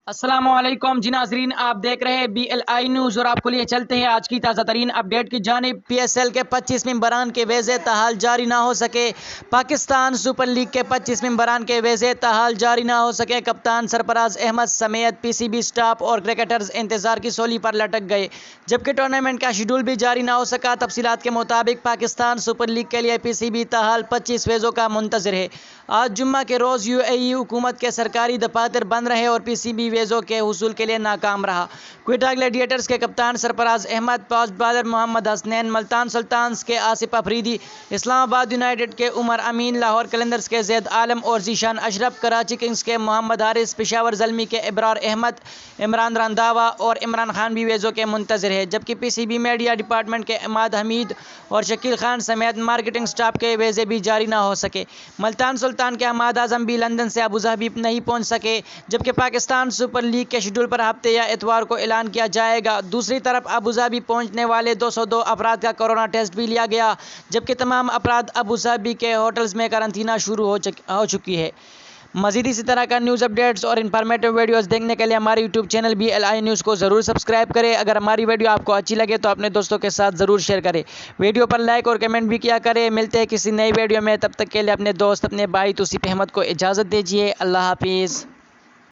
अस्सलामुअलैकुम जी नाज़रीन, आप देख रहे हैं BLI न्यूज़ और आपको लिए चलते हैं आज की ताज़ा तरीन अपडेट की जानिब। PSL के 25 मेंबरान के वीज़े ताहाल जारी ना हो सके। पाकिस्तान सुपर लीग के 25 मेंबरान के वीज़े ताहाल जारी ना हो सके। कप्तान सरफराज अहमद समेत PCB स्टाफ और क्रिकेटर्स इंतज़ार की सोली पर लटक गए, जबकि टूर्नामेंट का शेड्यूल भी जारी ना हो सका। तफसीलात के मुताबिक पाकिस्तान सुपर लीग के लिए PCB ताहाल 25 वीज़ों का मुंतज़िर है। आज जुम्मा के रोज़ UAE हुकूमत के सरकारी दफातर बंद रहे और PCB वीज़ों के हुसूल के लिए नाकाम रहा। क्वेटा ग्लैडिएटर्स के कप्तान सरफराज अहमद, फास्ट बॉलर मोहम्मद हसनैन, मुल्तान सुल्तान्स के आसिफ अफरीदी, इस्लामाबाद यूनाइटेड के उमर अमीन, लाहौर कलंदर्स के जैद आलम और जीशान अशरफ, कराची किंग्स के मोहम्मद हारिस, पेशावर ज़ल्मी के इब्रार अहमद, इमरान रंधावा और इमरान खान भी वीज़ों के मुंतज़िर है, जबकि PCB मीडिया डिपार्टमेंट के इमाद हमीद और शकील खान समेत मार्केटिंग स्टाफ के वीज़े भी जारी ना हो सके। मुल्तान सुल्तान के हमाद आजम भी लंदन से अबूधाबी नहीं पहुंच सके, जबकि पाकिस्तान सुपर लीग के शेड्यूल पर हफ्ते या इतवार को ऐलान किया जाएगा। दूसरी तरफ अबूधाबी पहुंचने वाले 202 अफराद का कोरोना टेस्ट भी लिया गया, जबकि तमाम अफराद अबूधाबी के होटल्स में कारंटीना शुरू हो चुकी है। मज़ीद इसी तरह का न्यूज़ अपडेट्स और इन्फॉर्मेटिव वीडियोस देखने के लिए हमारे यूट्यूब चैनल BLI न्यूज़ को ज़रूर सब्सक्राइब करें। अगर हमारी वीडियो आपको अच्छी लगे तो अपने दोस्तों के साथ ज़रूर शेयर करें। वीडियो पर लाइक और कमेंट भी किया करें। मिलते हैं किसी नई वीडियो में, तब तक के लिए अपने दोस्त, अपने भाई तौसीफ अहमद को इजाज़त दीजिए। अल्लाह हाफिज़।